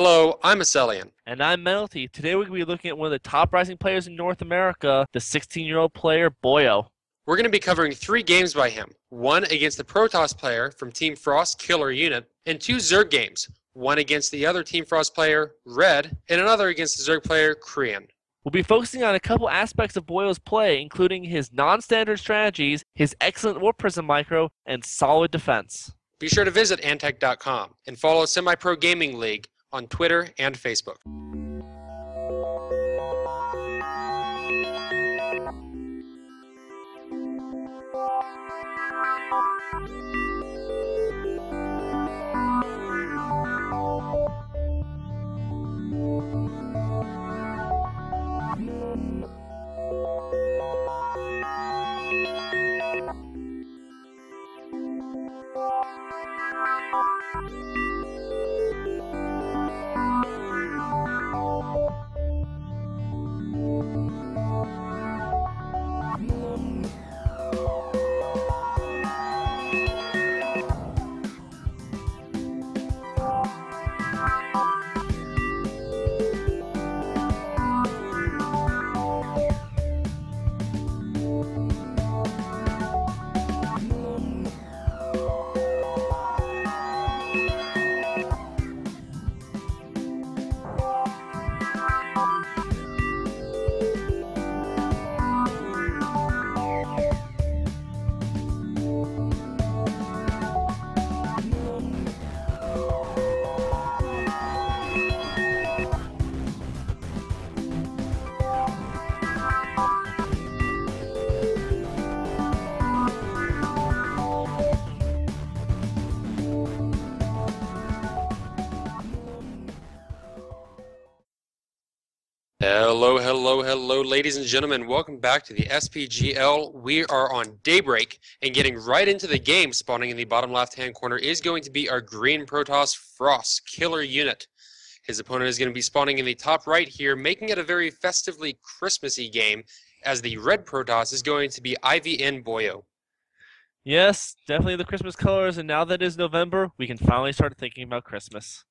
Hello, I'm Iselian. And I'm Metalteeth. Today we're going to be looking at one of the top rising players in North America, the 16-year-old player Boyo. We're going to be covering 3 games by him. One against the Protoss player from Team Frost Killer Unit, and 2 Zerg games. One against the other Team Frost player, Red, and another against the Zerg player, Korean. We'll be focusing on a couple aspects of Boyo's play, including his non-standard strategies, his excellent Warp Prism micro, and solid defense. Be sure to visit antech.com and follow Semi-Pro Gaming League on Twitter and Facebook. Hello, ladies and gentlemen. Welcome back to the SPGL. We are on Daybreak, and getting right into the game, spawning in the bottom left-hand corner, is going to be our green Protoss Frost Killer Unit. His opponent is going to be spawning in the top right here, making it a very festively Christmassy game, as the red Protoss is going to be IVN Boyo. Yes, definitely the Christmas colors, and now that it is November, we can finally start thinking about Christmas.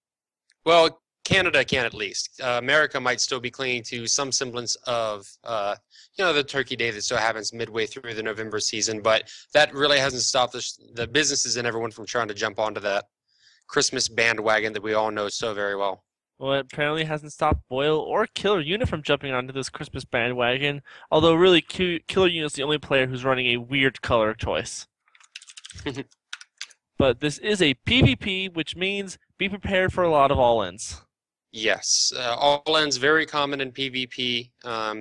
Well, Canada can at least. America might still be clinging to some semblance of, the Turkey Day that still happens midway through the November season, but that really hasn't stopped the businesses and everyone from trying to jump onto that Christmas bandwagon that we all know so very well. Well, it apparently hasn't stopped Boyle or Killer Unit from jumping onto this Christmas bandwagon, although really Killer Unit's the only player who's running a weird color choice. But this is a PvP, which means be prepared for a lot of all-ins. Yes, all-ins very common in PvP.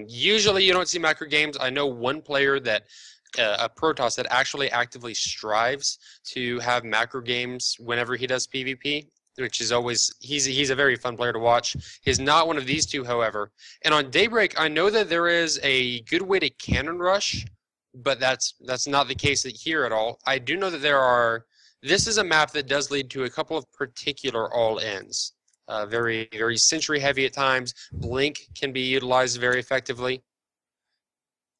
Usually you don't see macro games. I know one player that, a Protoss, that actually actively strives to have macro games whenever he does PvP, which is always, he's a very fun player to watch. He's not one of these two, however. And on Daybreak, I know that there is a good way to cannon rush, but that's not the case here at all. I do know that this is a map that does lead to a couple of particular all-ins. Very, very sentry heavy at times. Blink can be utilized very effectively.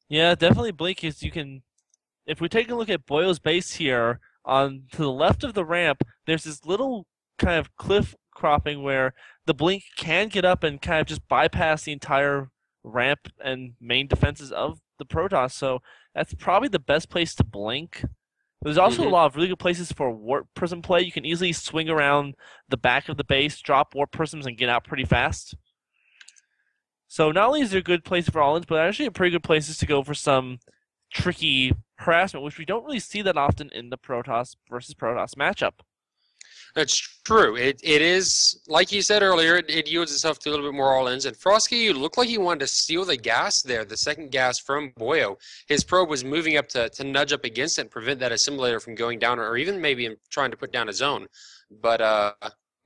Yeah, definitely Blink is, if we take a look at Boyle's base here, to the left of the ramp, there's this little kind of cliff cropping where the Blink can get up and kind of just bypass the entire ramp and main defenses of the Protoss, so that's probably the best place to Blink. There's also a lot of really good places for Warp Prism play. You can easily swing around the back of the base, drop Warp Prisms, and get out pretty fast. So not only is there good places for all-ins, but actually pretty good places to go for some tricky harassment, which we don't really see that often in the Protoss versus Protoss matchup. That's true. It is, like you said earlier, it yields itself to a little bit more all-ins. And Frosky, you looked like he wanted to steal the gas there, the second gas from Boyo. His probe was moving up to nudge up against it and prevent that assimilator from going down, or even maybe trying to put down his own. But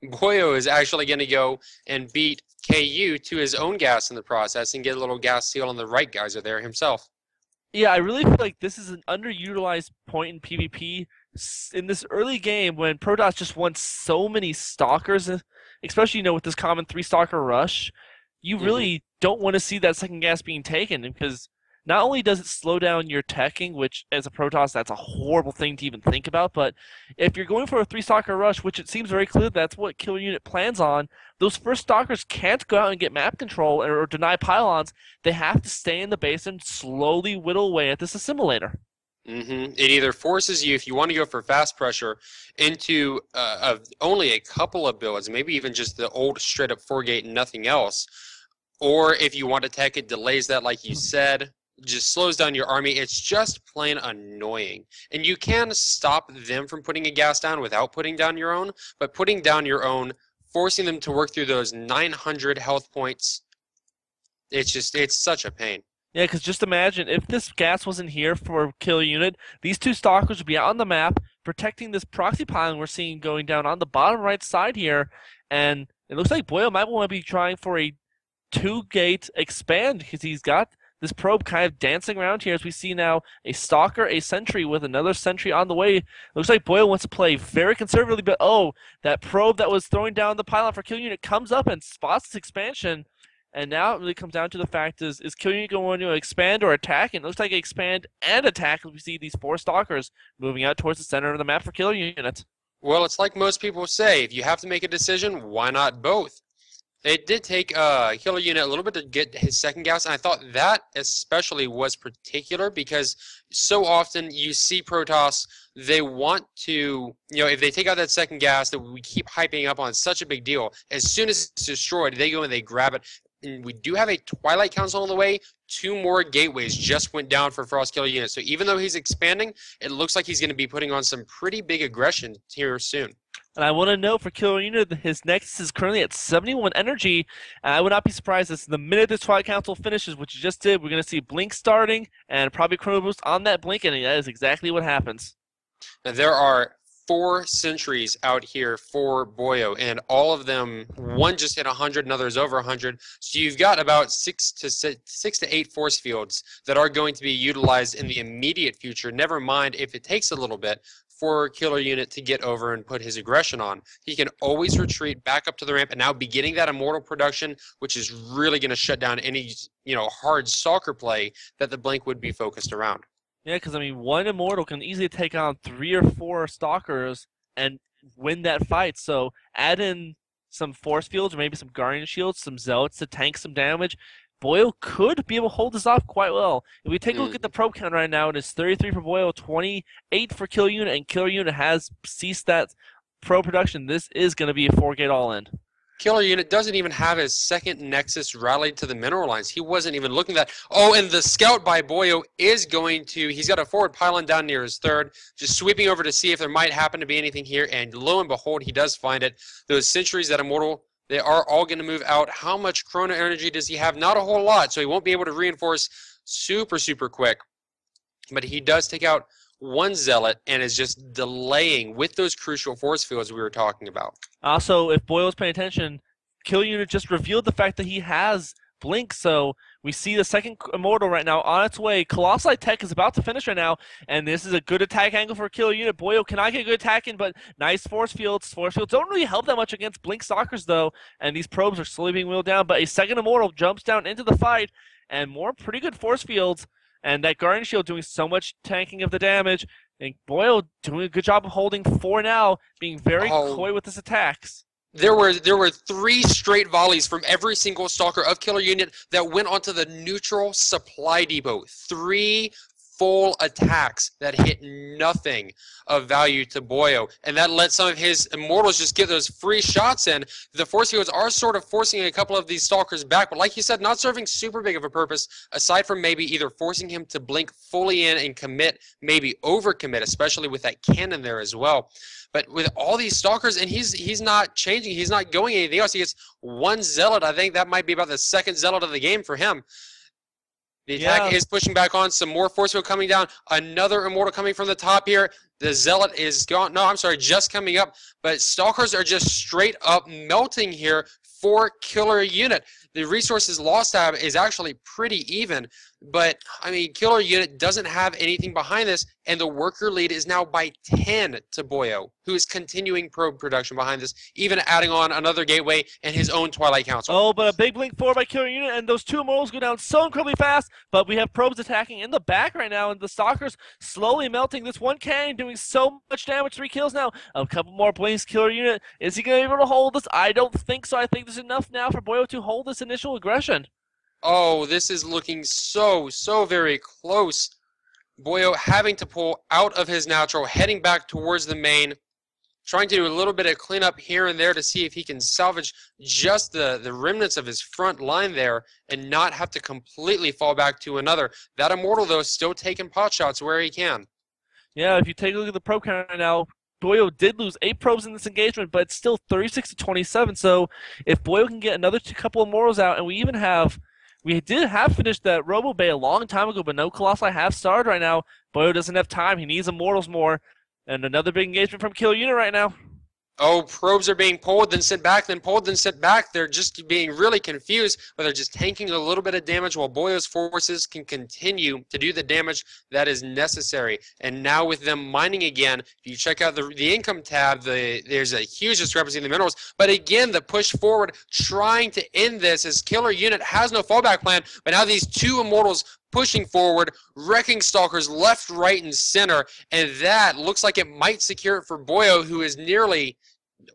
Boyo is actually going to go and beat KU to his own gas in the process and get a little gas seal on the right geyser there himself. Yeah, I really feel like this is an underutilized point in PvP. In this early game, when Protoss just wants so many stalkers, especially with this common 3-stalker rush, you really don't want to see that second gas being taken, because not only does it slow down your teching, which as a Protoss, that's a horrible thing to even think about, but if you're going for a 3-stalker rush, which it seems very clear that's what Killer Unit plans on, those first stalkers can't go out and get map control or deny pylons. They have to stay in the base and slowly whittle away at this assimilator. It either forces you, if you want to go for fast pressure, into only a couple of builds, maybe even just the old straight-up 4-gate and nothing else, or if you want to tech it, delays that, like you said, just slows down your army. It's just plain annoying. And you can stop them from putting a gas down without putting down your own, but putting down your own, forcing them to work through those 900 health points, it's such a pain. Yeah, because just imagine if this gas wasn't here for Killer Unit, these 2 stalkers would be out on the map protecting this proxy pylon we're seeing going down on the bottom right side here, and it looks like Boyo might want to be trying for a 2-gate expand because he's got this probe kind of dancing around here as we see now a stalker, a sentry with another sentry on the way. It looks like Boyo wants to play very conservatively, but that probe that was throwing down the pylon for Killer Unit comes up and spots this expansion. And now it really comes down to the fact is Killer Unit going to expand or attack? And it looks like expand and attack as we see these 4 stalkers moving out towards the center of the map for Killer Unit. Well, it's like most people say, if you have to make a decision, why not both? It did take Killer Unit a little bit to get his second gas, and I thought that especially was particular because so often you see Protoss, they want to, if they take out that second gas that we keep hyping up on, such a big deal, as soon as it's destroyed, they go and they grab it. And we do have a Twilight Council on the way. 2 more gateways just went down for Frost Killer Unit. So even though he's expanding, it looks like he's going to be putting on some pretty big aggression here soon. And I want to note for Killer Unit that his Nexus is currently at 71 energy. And I would not be surprised if the minute this Twilight Council finishes, which you just did, we're going to see Blink starting and probably Chrono Boost on that Blink. And that is exactly what happens. Now, there are 4 sentries out here for Boyo, and all of them, one just hit 100, another is over 100. So you've got about 6 to 8 force fields that are going to be utilized in the immediate future. Never mind if it takes a little bit for Killer Unit to get over and put his aggression on. He can always retreat back up to the ramp and now beginning that Immortal production, which is really going to shut down any hard soccer play that the Blink would be focused around. Yeah, because, one Immortal can easily take on 3 or 4 Stalkers and win that fight. So add in some Force Fields or maybe some Guardian Shields, some Zealots to tank some damage. Boyo could be able to hold this off quite well. If we take a look at the probe count right now, it is 33 for Boyo, 28 for Killer Unit, and Killer Unit has ceased that probe production. This is going to be a 4-gate all-in. Killer Unit doesn't even have his second Nexus rallied to the mineral lines. He wasn't even looking at that. Oh, and the scout by Boyo is going to, he's got a forward pylon down near his third, just sweeping over to see if there might happen to be anything here, and lo and behold, he does find it. Those sentries, that Immortal, they are all going to move out. How much Chrono energy does he have? Not a whole lot, so he won't be able to reinforce super, super quick. But he does take out one Zealot and is just delaying with those crucial force fields we were talking about. Also, if Boyle's paying attention, Killer Unit just revealed the fact that he has Blink, so we see the second Immortal right now on its way. Colossi Tech is about to finish right now, and this is a good attack angle for Killer Unit. Boyo cannot get good attacking, but nice force fields. Force fields don't really help that much against Blink Stalkers, though, and these probes are slowly being wheeled down, but a second Immortal jumps down into the fight, and more pretty good force fields. And that Guardian Shield doing so much tanking of the damage. And Boyle doing a good job of holding 4 now, being very coy with his attacks. There were 3 straight volleys from every single Stalker of Killer Unit that went onto the neutral supply depot. 3 full attacks that hit nothing of value to Boyo, and that let some of his Immortals just get those free shots in. The force fields are sort of forcing a couple of these Stalkers back, but like you said, not serving super big of a purpose, aside from maybe either forcing him to blink fully in and commit, maybe overcommit, especially with that cannon there as well. But with all these Stalkers, and he's not changing, he's not going anything else. He gets 1 Zealot. I think that might be about the second Zealot of the game for him. The attack is pushing back on. Some more force field coming down. Another Immortal coming from the top here. The Zealot is gone. No, I'm sorry, just coming up. But Stalkers are just straight up melting here for Killer Unit. the resources lost tab is actually pretty even. But, I mean, Killer Unit doesn't have anything behind this, and the worker lead is now by 10 to Boyo, who is continuing probe production behind this, even adding on another gateway and his own Twilight Council. Oh, but a big blink forward by Killer Unit, and those two immortals go down so incredibly fast, but we have probes attacking in the back right now, and the Stalkers slowly melting. This one cannon doing so much damage, 3 kills now. A couple more blinks, Killer Unit. Is he going to be able to hold this? I don't think so. I think there's enough now for Boyo to hold this initial aggression. Oh, this is looking so very close. Boyo having to pull out of his natural, heading back towards the main, trying to do a little bit of cleanup here and there to see if he can salvage just the remnants of his front line there and not have to completely fall back to another. That Immortal, though, still taking pot shots where he can. Yeah, if you take a look at the probe count right now, Boyo did lose 8 probes in this engagement, but it's still 36-27. So if Boyo can get another couple of Immortals out, and we did have finished that Robo Bay a long time ago, but no Colossi have started right now. Boyo doesn't have time. He needs Immortals more. And another big engagement from Killer Unit right now. Oh, probes are being pulled, then sent back, then pulled, then sent back. They're just being really confused, but they're just tanking a little bit of damage while Boyo's forces can continue to do the damage that is necessary. And now with them mining again, if you check out the income tab, there's a huge discrepancy in the minerals. But again, the push forward, trying to end this as Killer Unit has no fallback plan, but now these two Immortals pushing forward, wrecking Stalkers left, right, and center, and that looks like it might secure it for Boyo, who is nearly,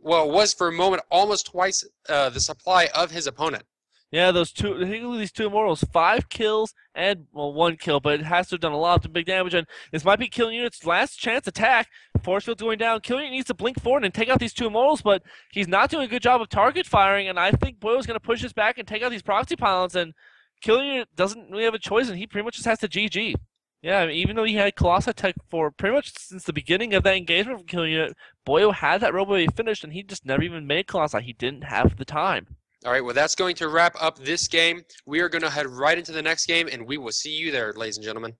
well, was for a moment almost twice the supply of his opponent. Yeah, these two Immortals, 5 kills and, well, 1 kill, but it has to have done a lot of big damage, and this might be Killer Unit's last chance attack. Force field going down. Killer Unit needs to blink forward and take out these two Immortals, but he's not doing a good job of target firing, and I think Boyo's going to push this back and take out these proxy pylons, and Killer Unit doesn't really have a choice, and he pretty much just has to GG. Yeah, I mean, even though he had Colossi Tech for pretty much since the beginning of that engagement from Killer Unit, Boyo had that Robo finished, and he just never even made Colossi. He didn't have the time. All right, well, that's going to wrap up this game. We are going to head right into the next game, and we will see you there, ladies and gentlemen.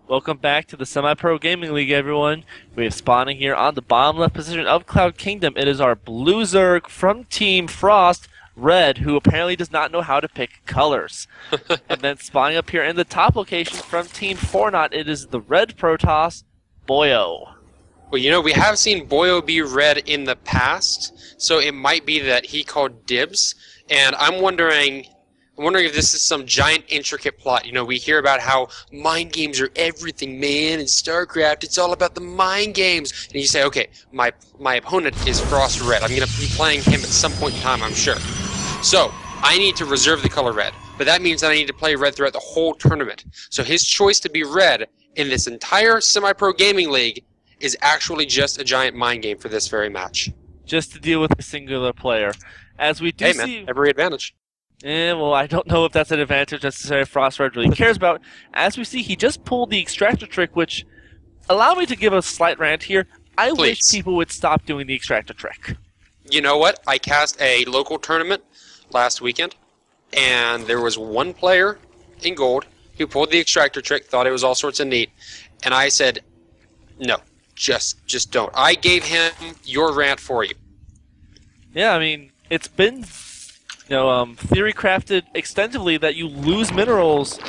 Welcome back to the Semi-Pro Gaming League, everyone. We have spawning here on the bottom left position of Cloud Kingdom. It is our Blue Zerg from Team Frost, Red, who apparently does not know how to pick colors. And then spawning up here in the top location from Team Fortnite, it is the Red Protoss, Boyo. Well, you know, we have seen Boyo be red in the past, so it might be that he called dibs. And I'm wondering if this is some giant intricate plot. You know, we hear about how mind games are everything, man, in StarCraft. It's all about the mind games. And you say, okay, my opponent is Frost Red. I'm going to be playing him at some point in time, I'm sure. So I need to reserve the color red. But that means that I need to play red throughout the whole tournament. So his choice to be red in this entire Semi-Pro Gaming League is actually just a giant mind game for this very match. Just to deal with a singular player. As we do hey, see... man, every advantage. Well, I don't know if that's an advantage necessarily Frost Red really cares about. As we see, he just pulled the extractor trick, which, allow me to give a slight rant here. I wish people would stop doing the extractor trick. You know what? I cast a local tournament last weekend, and there was one player in gold who pulled the extractor trick, thought it was all sorts of neat, and I said, no, just don't. I gave him your rant for you. Yeah, I mean, it's been... theory crafted extensively that you lose minerals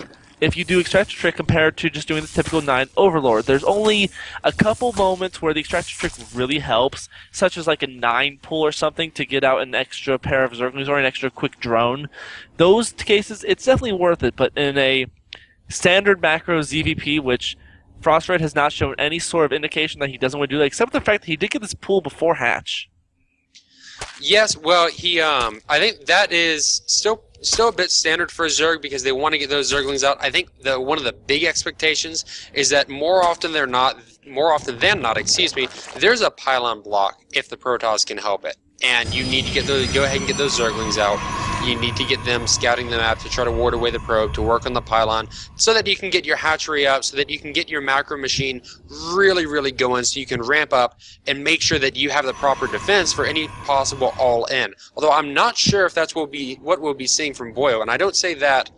if you do extractor trick compared to just doing the typical 9 overlord. There's only a couple moments where the extractor trick really helps, such as like a 9 pull or something to get out an extra pair of Zerglings or an extra quick drone. Those cases, it's definitely worth it, but in a standard macro ZVP, which Frost Red has not shown any sort of indication that he doesn't want to do that, except for the fact that he did get this pull before hatch. Yes, well, I think that is still still a bit standard for a Zerg because they want to get those Zerglings out. I think one of the big expectations is that more often than not, there's a pylon block if the Protoss can help it. And you need to go ahead and get those Zerglings out. You need to get them scouting the map to try to ward away the probe, to work on the pylon, so that you can get your hatchery up, so that you can get your macro machine really, really going, so you can ramp up and make sure that you have the proper defense for any possible all-in. Although I'm not sure if that's what we'll be seeing from Boyo, and I don't say that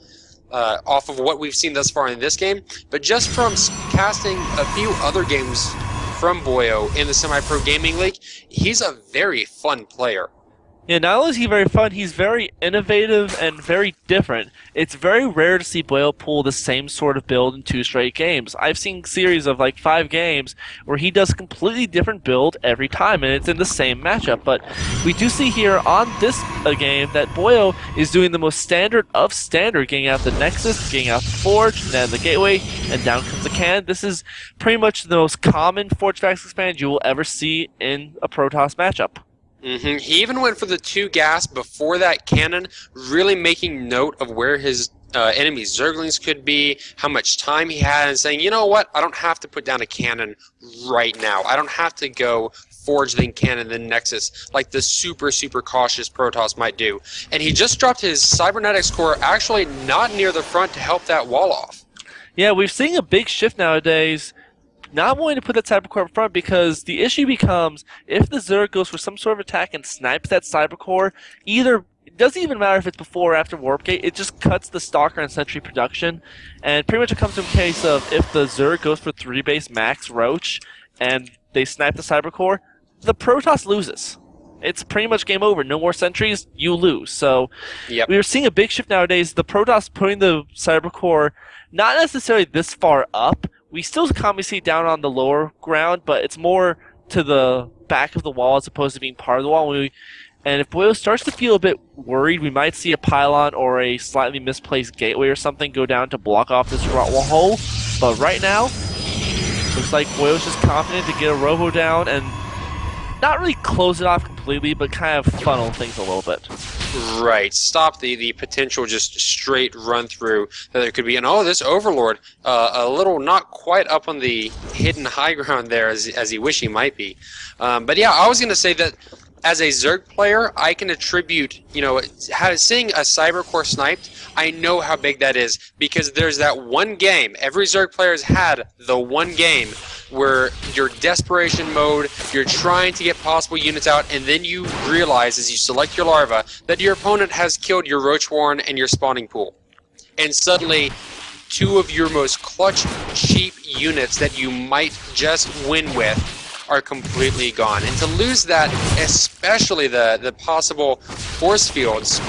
off of what we've seen thus far in this game, but just from casting a few other games from Boyo in the Semi-Pro Gaming League, he's a very fun player. Yeah, not only is he very fun, he's very innovative and very different. It's very rare to see Boyo pull the same sort of build in 2 straight games. I've seen series of like 5 games where he does a completely different build every time, and it's in the same matchup. But we do see here on this game that Boyo is doing the most standard of standard, getting out the Nexus, getting out the Forge, and then the Gateway, and down comes the Cannon. This is pretty much the most common Forge Fax expand you will ever see in a Protoss matchup. He even went for the 2 gas before that cannon, really making note of where his enemy Zerglings could be, how much time he had, and saying, you know what, I don't have to put down a cannon right now. I don't have to go Forge, then Cannon, then Nexus, like the super, super cautious Protoss might do. And he just dropped his Cybernetics core actually not near the front to help that wall off. Yeah, we're seeing a big shift nowadays. Not wanting to put that Cybercore up front because the issue becomes if the Zerg goes for some sort of attack and snipes that Cybercore, either it doesn't even matter if it's before or after Warp Gate, it just cuts the Stalker and Sentry production. And pretty much it comes to a case of if the Zerg goes for 3 base max Roach and they snipe the Cybercore, the Protoss loses. It's pretty much game over. No more sentries, you lose. So we are seeing a big shift nowadays. The Protoss putting the Cybercore not necessarily this far up. We still commonly see it down on the lower ground, but it's more to the back of the wall as opposed to being part of the wall. And if Boyo starts to feel a bit worried, we might see a pylon or a slightly misplaced gateway or something go down to block off this wall hole. But right now, looks like Boyo's just confident to get a robo down and not really close it off completely, but kind of funnel things a little bit. Right. Stop the potential just straight run through that there could be. And oh, this Overlord, a little not quite up on the hidden high ground there as he wish he might be. But yeah, I was going to say that as a Zerg player, I can attribute, seeing a Cybercore sniped, I know how big that is because there's that one game. Every Zerg player has had the one game where you're desperation mode, you're trying to get possible units out, and then you realize as you select your larva that your opponent has killed your Roach Warren and your spawning pool. And suddenly, 2 of your most clutch, cheap units that you might just win with are completely gone. And to lose that, especially the possible force fields,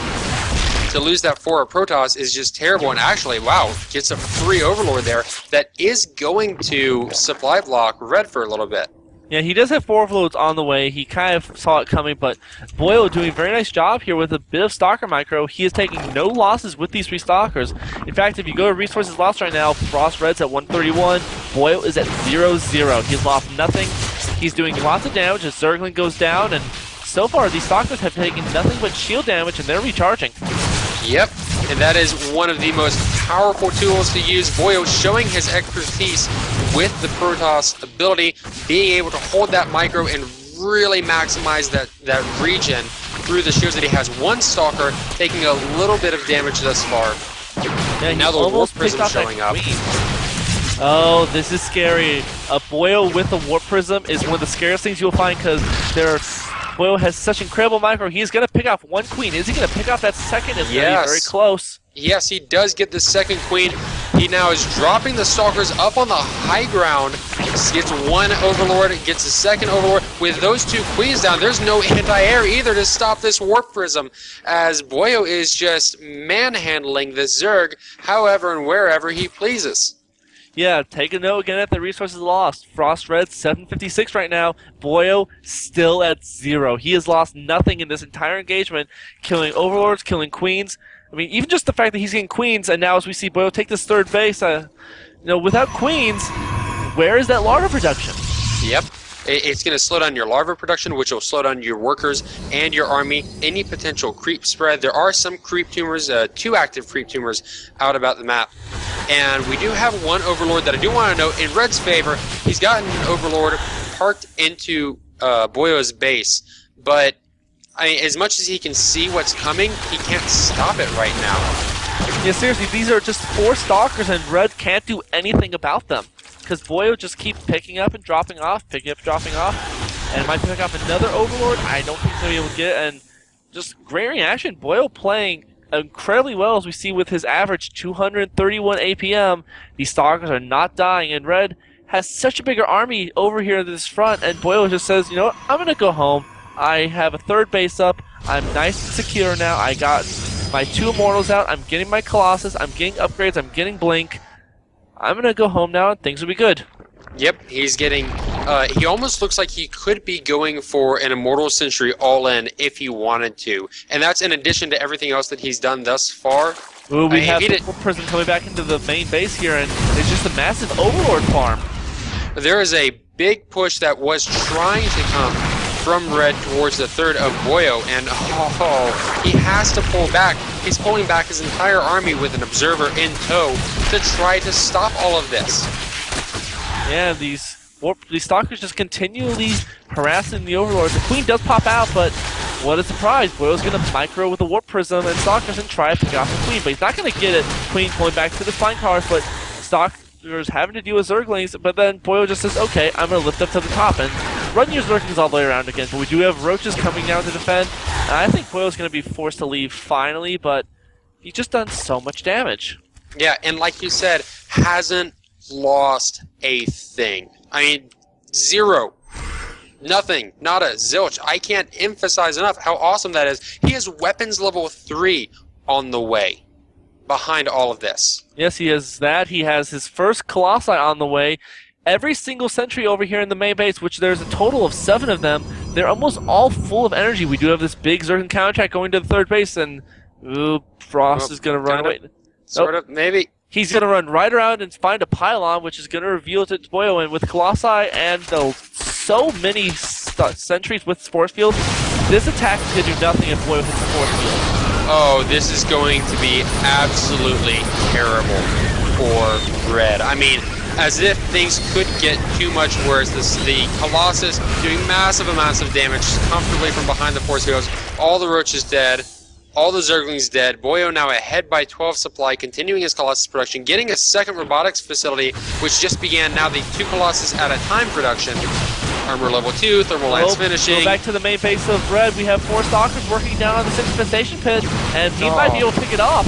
to lose that for a Protoss is just terrible. And actually, wow, gets a free Overlord there that is going to supply block Red for a little bit. Yeah, he does have 4 overloads on the way. He kind of saw it coming, but Boyo doing a very nice job here with a bit of Stalker micro. He is taking no losses with these 3 Stalkers. In fact, if you go to resources lost right now, Frost Red's at 131. Boyo is at 0-0. He's lost nothing. He's doing lots of damage as Zergling goes down, and so far these Stalkers have taken nothing but shield damage, and they're recharging. Yep, and that is one of the most powerful tools to use. Boyo showing his expertise with the Protoss ability, being able to hold that micro and really maximize that region through the shields that he has. One Stalker taking a little bit of damage thus far. Yeah, now the Warp Prism showing up. Oh, this is scary. A Boyo with a Warp Prism is one of the scariest things you'll find because Boyo has such incredible micro. He's going to pick off 1 queen. Is he going to pick off that second? It's going to be very close. Yes, he does get the second queen. He now is dropping the Stalkers up on the high ground. Gets 1 Overlord, gets a second Overlord. With those 2 queens down, there's no anti-air either to stop this Warp Prism, as Boyo is just manhandling the Zerg however and wherever he pleases. Yeah, take a note again at the resources lost. Frost Red 756 right now. Boyo still at 0. He has lost nothing in this entire engagement, killing Overlords, killing Queens. I mean, even just the fact that he's getting Queens, and now as we see Boyo take this 3rd base, without Queens, where is that larva production? Yep. It's going to slow down your larva production, which will slow down your workers and your army. Any potential creep spread. There are some creep tumors, 2 active creep tumors out about the map. And we do have one overlord that I do want to note in Red's favor. He's gotten an overlord parked into Boyo's base, but I mean, as much as he can see what's coming, he can't stop it right now. Yeah, seriously, these are just 4 stalkers, and Red can't do anything about them. Because Boyo just keeps picking up and dropping off, picking up, dropping off, and might pick up another overlord. I don't think he's going to be able to get it, and just great reaction. Boyo playing incredibly well, as we see with his average 231 APM. These stalkers are not dying, and Red has such a bigger army over here at this front, and Boyo just says, you know what, I'm going to go home. I have a 3rd base up. I'm nice and secure now. I got my 2 immortals out. I'm getting my Colossus. I'm getting upgrades. I'm getting Blink. I'm going to go home now, and things will be good. Yep, he's getting... he almost looks like he could be going for an Immortal Century all-in if he wanted to. And that's in addition to everything else that he's done thus far. Ooh, we have the Prism coming back into the main base here, and it's just a massive Overlord farm. There is a big push that was trying to come from Red towards the 3rd of Boyo, and he has to pull back. He's pulling back his entire army with an observer in tow to try to stop all of this. Yeah, these stalkers just continually harassing the Overlords. The Queen does pop out, but what a surprise. Boyo's going to micro with a Warp Prism and Stalkers and try to pick off the Queen, but he's not going to get it. Queen pulling back to the flying cars, but Stalkers having to deal with Zerglings, but then Boyo just says, okay, I'm going to lift up to the top and run your Zerglings all the way around again. But we do have Roaches coming down to defend, and I think Boyo's going to be forced to leave finally, but he's just done so much damage. Yeah, and like you said, hasn't lost a thing. I mean, 0. Nothing. Nada. Zilch. I can't emphasize enough how awesome that is. He has weapons level 3 on the way behind all of this. Yes, he has that. He has his first Colossi on the way. Every single sentry over here in the main base, which there's a total of 7 of them, they're almost all full of energy. We do have this big Zerg counterattack going to the 3rd base, and Frost is going to run away. Sort of, maybe. He's going to run right around and find a pylon, which is going to reveal it to Boyo. And with Colossi and so many sentries with force field, this attack is going to do nothing if Boyo hits the force field. Oh, this is going to be absolutely terrible for Red. I mean, as if things could get too much worse. The Colossus doing massive amounts of damage comfortably from behind the force fields. All the Roaches dead. All the Zerglings dead. Boyo now ahead by 12 supply, continuing his Colossus production, getting a 2nd robotics facility, which just began now the 2 Colossus at a time production. Armor level 2, thermal lance finishing. Go back to the main base of Red. We have 4 Stalkers working down on this infestation pit, and he might be able to pick it off.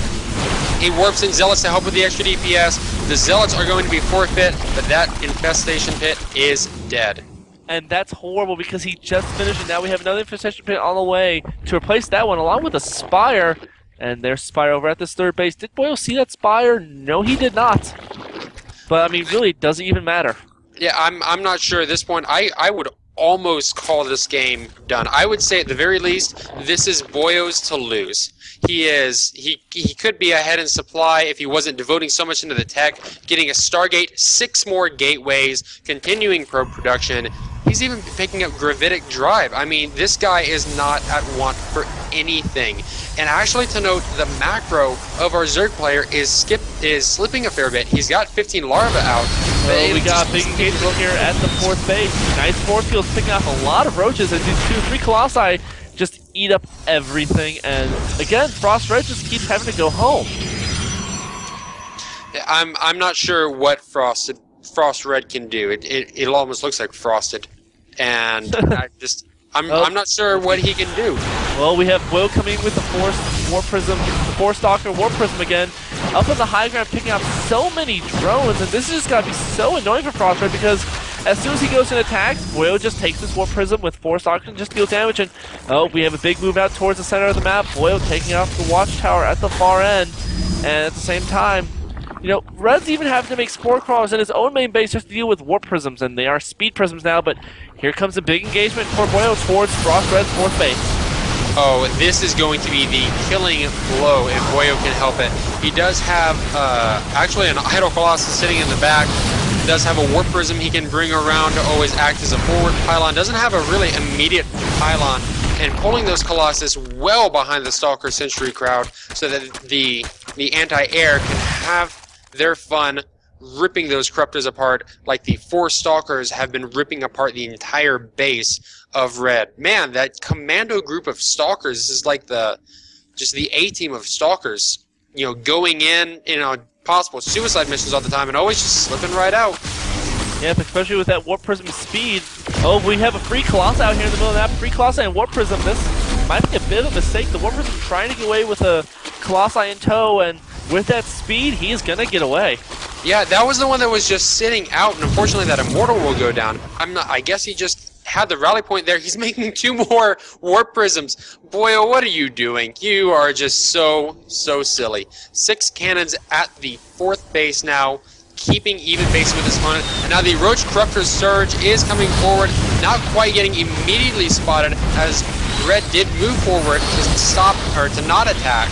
He warps in Zealots to help with the extra DPS. The Zealots are going to be forfeit, but that infestation pit is dead. And that's horrible because he just finished it. Now we have another infestation pit on the way to replace that one along with a Spire. And there's Spire over at this 3rd base. Did Boyo see that Spire? No, he did not. But, I mean, really, it doesn't even matter. Yeah, I'm not sure at this point. I would almost call this game done. I would say at the very least, this is Boyo's to lose. He could be ahead in supply if he wasn't devoting so much into the tech, getting a Stargate, 6 more gateways, continuing probe production. He's even picking up Gravitic Drive. I mean, this guy is not at want for anything. And actually, to note, the macro of our Zerg player is slipping a fair bit. He's got 15 larvae out. Well, we got big engagement here at the 4th base. Nice force field picking off a lot of Roaches, and these 2 3 Colossi just eat up everything. And again, Frost Red just keeps having to go home. I'm not sure what Frost Red can do. It almost looks like Frosted, and I'm not sure what he can do. Well, we have Boyo coming in with the Warp Prism, the 4 Stalker Warp Prism again, up on the high ground, picking up so many drones, and this is just gotta be so annoying for Frost Red because as soon as he goes in attack, Boyo just takes this Warp Prism with 4 Stalkers and just deals damage. And we have a big move out towards the center of the map. Boyo taking off the Watchtower at the far end, and at the same time, you know, Red's even having to make Spore Crawlers in his own main base just to deal with Warp Prisms, and they are Speed Prisms now, but here comes a big engagement for Boyo towards Frost Red's 4th base. Oh, this is going to be the killing blow if Boyo can help it. He does have, actually, an Idle Colossus sitting in the back. Does have a warp prism he can bring around to always act as a forward pylon. Doesn't have a really immediate pylon, and pulling those Colossus well behind the Stalker Sentry crowd so that the anti-air can have their fun ripping those Corruptors apart like the 4 Stalkers have been ripping apart the entire base of Red. Man, that commando group of Stalkers is like just the A-team of Stalkers, you know, going in, you know, possible suicide missions all the time and always just slipping right out. Yep, especially with that Warp Prism speed. Oh, we have a free Colossus out here in the middle of that. Free Colossus and Warp Prism. This might be a bit of a mistake. The Warp Prism trying to get away with a Colossi in tow, and with that speed, he's going to get away. Yeah, that was the one that was just sitting out, and unfortunately that Immortal will go down. I guess he just had the rally point there. He's making 2 more Warp Prisms. Boyo, what are you doing? You are just so silly. 6 cannons at the 4th base now, keeping even base with his opponent. And now the Roach Corruptor Surge is coming forward, not quite getting immediately spotted as Red did move forward to stop, or to not attack.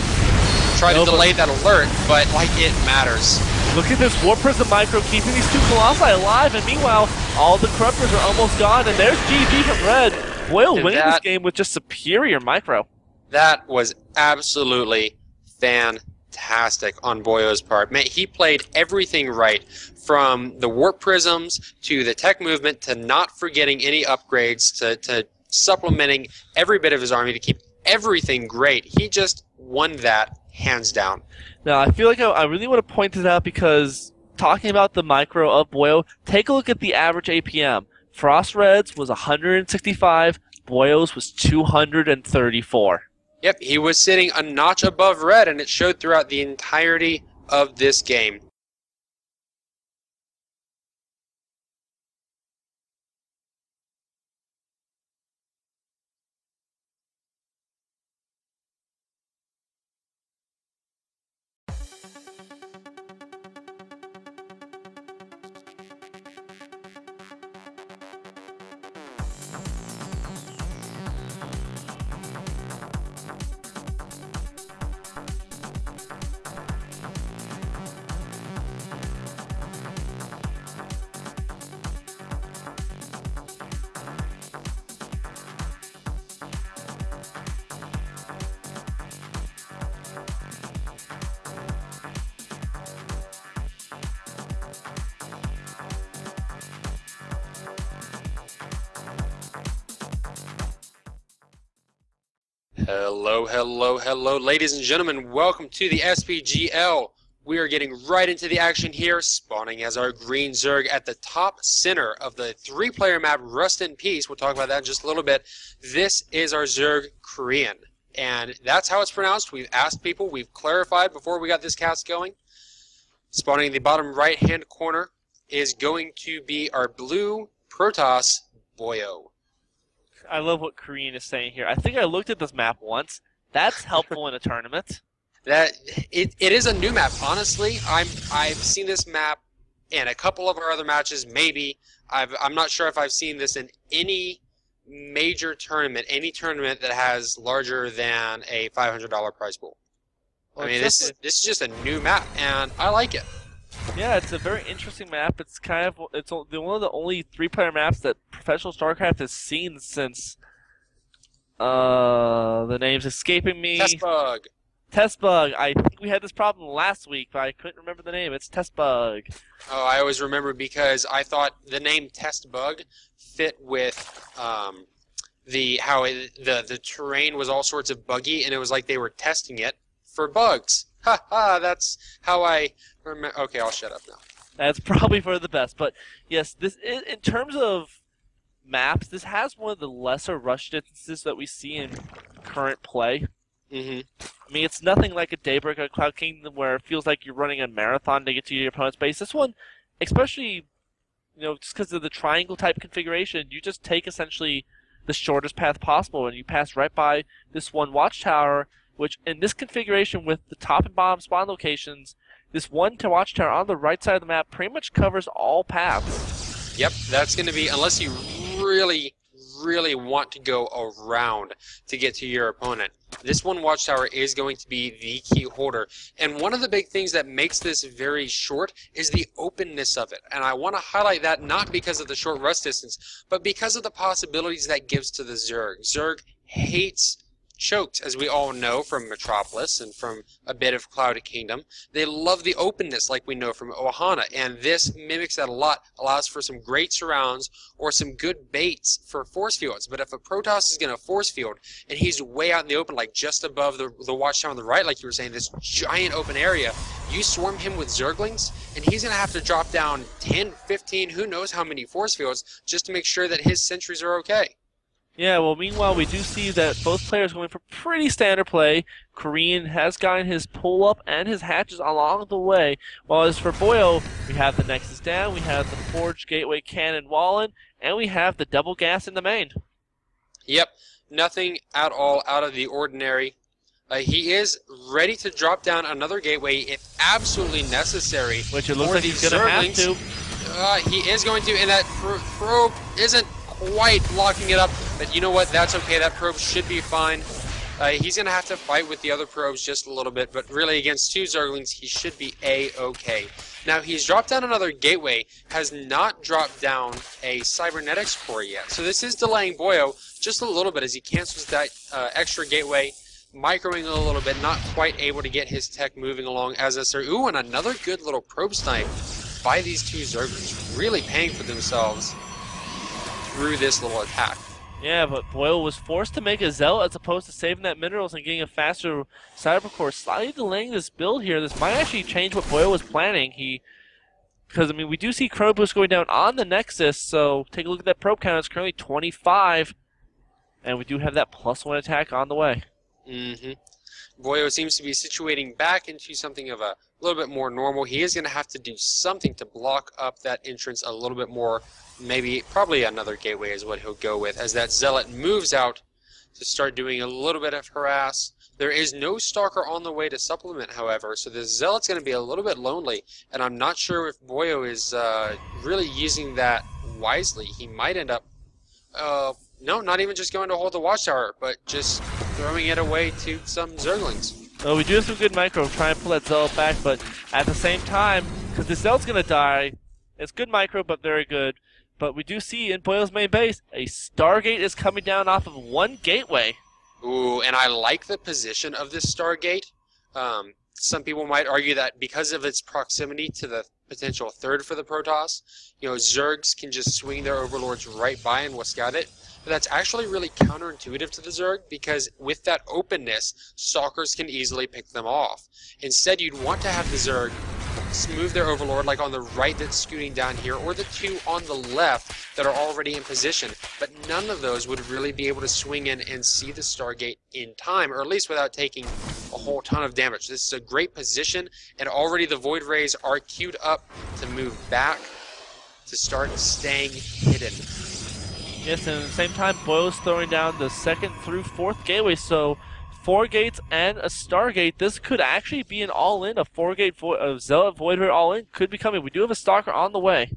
Try to delay that alert, but like it matters. Look at this Warp Prism Micro keeping these 2 Colossi alive, and meanwhile, all the Corruptors are almost gone, and there's GG from Red. Boyo winning this game with just superior Micro. That was absolutely fantastic on Boyo's part. Man, he played everything right, from the Warp Prisms to the tech movement to not forgetting any upgrades to supplementing every bit of his army to keep everything great. He just won that hands down. Now, I feel like I really want to point this out because talking about the Micro of Boyo, take a look at the average APM. Frost Red's was 165, Boyo's was 234. Yep, he was sitting a notch above Red, and it showed throughout the entirety of this game. Hello, ladies and gentlemen. Welcome to the SPGL. We are getting right into the action here, spawning as our green Zerg at the top center of the 3-player map, Rust in Peace. We'll talk about that in just a little bit. This is our Zerg Korean, and that's how it's pronounced. We've asked people, we've clarified before we got this cast going. Spawning in the bottom right-hand corner is going to be our blue Protoss Boyo. I love what Korean is saying here. I think I looked at this map once. That's helpful in a tournament. It is a new map. Honestly, I've seen this map in a couple of our other matches. Maybe I'm not sure if I've seen this in any major tournament, any tournament that has larger than a $500 prize pool. Well, I mean, this is just a new map, and I like it. Yeah, it's a very interesting map. It's kind of one of the only 3-player maps that Professional StarCraft has seen since the name's escaping me. Testbug. I think we had this problem last week, but I couldn't remember the name. It's Testbug. Oh, I always remember because I thought the name Testbug fit with the terrain was all sorts of buggy, and it was like they were testing it for bugs. Ha ha! That's how I remember. Okay, I'll shut up now. That's probably for the best, but yes, this in terms of maps, this has one of the lesser rush distances that we see in current play. I mean, it's nothing like a Daybreak or Cloud Kingdom where it feels like you're running a marathon to get to your opponent's base. This one, especially, just because of the triangle type configuration, you just take essentially the shortest path possible, and you pass right by this one watchtower, which in this configuration with the top and bottom spawn locations, this one watchtower on the right side of the map pretty much covers all paths. Yep, that's going to be, unless you really really want to go around to get to your opponent. This one watchtower is going to be the key holder. And one of the big things that makes this very short is the openness of it. And I want to highlight that not because of the short rest distance, but because of the possibilities that gives to the Zerg. Zerg hates choked, as we all know from Metropolis and from a bit of Clouded Kingdom. They love the openness like we know from Ohana, and this mimics that a lot, allows for some great surrounds or some good baits for force fields. But if a Protoss is going to force field and he's way out in the open, like just above the watchtower on the right, like you were saying, this giant open area, you swarm him with Zerglings, and he's going to have to drop down 10, 15, who knows how many force fields just to make sure that his sentries are okay. Yeah, well, meanwhile, we do see that both players going for pretty standard play. Korean has gotten his pull-up and his hatches along the way. While as for Boyo, we have the Nexus down, we have the Forge Gateway Cannon Wallen, and we have the double gas in the main. Yep, nothing at all out of the ordinary. He is ready to drop down another gateway if absolutely necessary. Which it looks like he's going to have to. He is going to, and that probe isn't quite blocking it up, but you know what, that's okay. That probe should be fine. He's going to have to fight with the other probes just a little bit, but really against two Zerglings, he should be A-okay. Now, he's dropped down another gateway, has not dropped down a cybernetics core yet, so this is delaying Boyo just a little bit as he cancels that extra gateway, microing a little bit, not quite able to get his tech moving along as necessary. Ooh, and another good little probe snipe by these two Zerglings, really paying for themselves through this little attack. Yeah, but Boyle was forced to make a Zealot as opposed to saving that minerals and getting a faster cyber core, slightly delaying this build here. This might actually change what Boyle was planning. Because I mean, we do see Chrono Boost going down on the Nexus, so take a look at that probe count. It's currently 25, and we do have that +1 attack on the way. Boyo seems to be situating back into something of a little bit more normal. He is going to have to do something to block up that entrance a little bit more. Maybe, probably another gateway is what he'll go with, as that Zealot moves out to start doing a little bit of harass. There is no Stalker on the way to supplement, however, so the Zealot's going to be a little bit lonely, and I'm not sure if Boyo is really using that wisely. He might end up, no, not even just going to hold the watchtower, but just throwing it away to some Zerglings. Well, we do have some good micro, trying to pull that Zealot back, but at the same time, because the Zealot's going to die, it's good micro, but very good. But we do see in Boyle's main base, a Stargate is coming down off of one gateway. Ooh, and I like the position of this Stargate. Some people might argue that because of its proximity to the potential third for the Protoss, you know, Zergs can just swing their overlords right by and scout it. But that's actually really counterintuitive to the Zerg, because with that openness, Stalkers can easily pick them off. Instead, you'd want to have the Zerg move their overlord like on the right that's scooting down here, or the two on the left that are already in position, but none of those would really be able to swing in and see the Stargate in time, or at least without taking a whole ton of damage. This is a great position, and already the Void Rays are queued up to move back to start staying hidden. Yes, and at the same time, Boyle's throwing down the 2nd through 4th gateway, so 4 gates and a Stargate. This could actually be an all-in, a 4-gate Zealot Void Ray all-in could be coming. We do have a Stalker on the way.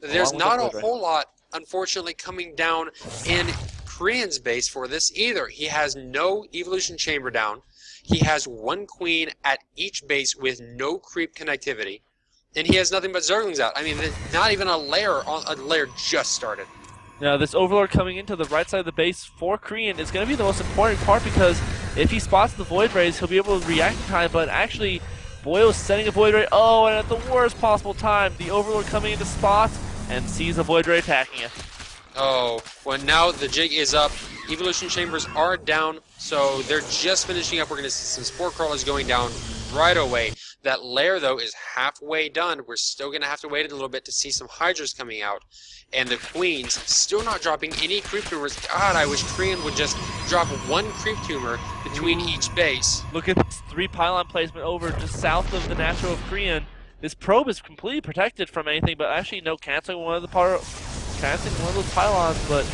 There's not a whole lot, unfortunately, coming down in Korean's base for this either. He has no Evolution Chamber down. He has 1 Queen at each base with no creep connectivity. And he has nothing but Zerglings out. I mean, not even a lair just started. Now, this Overlord coming into the right side of the base for Korean is going to be the most important part, because if he spots the Void Rays, he'll be able to react in time, but actually, Boyo's setting a Void Ray. Oh, and at the worst possible time, the Overlord coming into spot and sees a Void Ray attacking it. Oh, well, now the jig is up. Evolution Chambers are down, so they're just finishing up. We're going to see some Spore Crawlers going down right away. That lair, though, is halfway done. We're still going to have to wait a little bit to see some Hydras coming out. And the Queens still not dropping any creep tumors. God, I wish Korean would just drop 1 creep tumor between each base. Look at this 3 pylon placement over just south of the natural of Korean. This probe is completely protected from anything, but actually no, canceling one of those pylons, but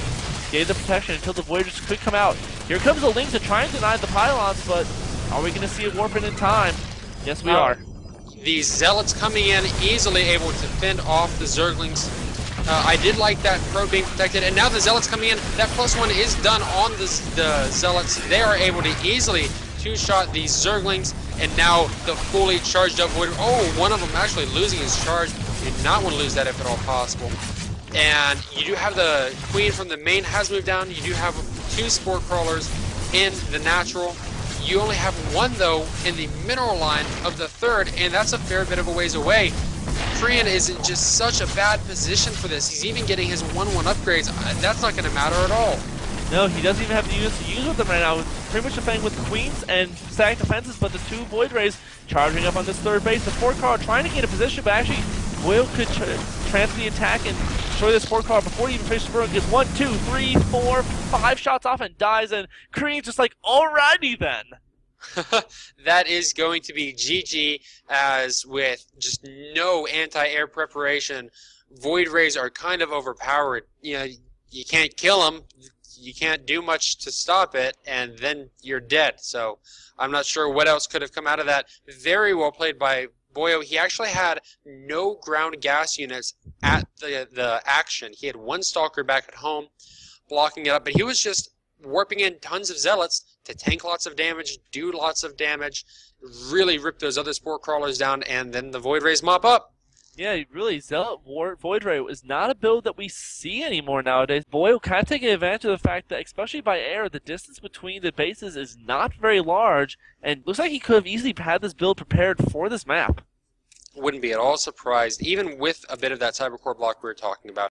gave the protection until the Voyagers could come out. Here comes a Link to try and deny the pylons, but are we going to see a warp in time? Yes, we are. The Zealots coming in, easily able to fend off the Zerglings. I did like that probe being protected, and now the Zealots coming in. That +1 is done on the Zealots. They are able to easily two-shot these Zerglings, and now the fully charged up Void. Oh, one of them actually losing his charge. You do not want to lose that if at all possible. And you do have the Queen from the main has moved down. You do have 2 Spore Crawlers in the natural. You only have 1, though, in the mineral line of the 3rd, and that's a fair bit of a ways away. Korean is in just such a bad position for this. He's even getting his 1-1 upgrades. That's not going to matter at all. No, he doesn't even have to use with them right now. Pretty much defending with Queens and static defenses, but the 2 Void Rays charging up on this 3rd base. The 4 car trying to gain a position, but actually Boyo could transfer the attack and destroy this 4 car before he even finishes the burn. Gets 1, 2, 3, 4, 5 shots off and dies, and Korean's just like, alrighty then. That is going to be GG, as with just no anti-air preparation, Void Rays are kind of overpowered. You know, you can't kill them, you can't do much to stop it, and then you're dead. So I'm not sure what else could have come out of that. Very well played by Boyo. He actually had no ground gas units at the action. He had 1 Stalker back at home blocking it up, but he was just warping in tons of Zealots to tank lots of damage, do lots of damage, really rip those other Spore Crawlers down, and then the Void Rays mop up. Yeah, really, Zealot Void Ray is not a build that we see anymore nowadays. Boyo kind of taking advantage of the fact that, especially by air, the distance between the bases is not very large, and looks like he could have easily had this build prepared for this map. Wouldn't be at all surprised, even with a bit of that Cybercore block we were talking about.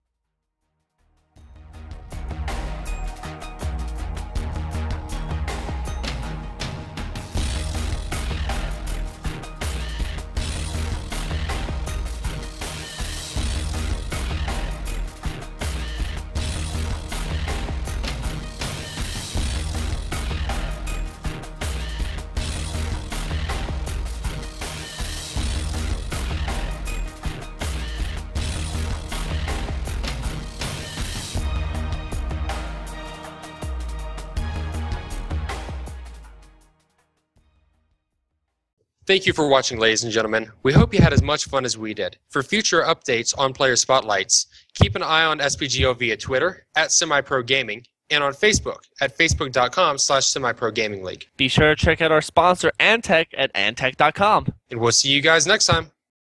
Thank you for watching, ladies and gentlemen. We hope you had as much fun as we did. For future updates on player spotlights, keep an eye on SPGL via Twitter @SemiProGaming and on Facebook at facebook.com/SemiProGamingLeague. Be sure to check out our sponsor, Antec, at antec.com. And we'll see you guys next time.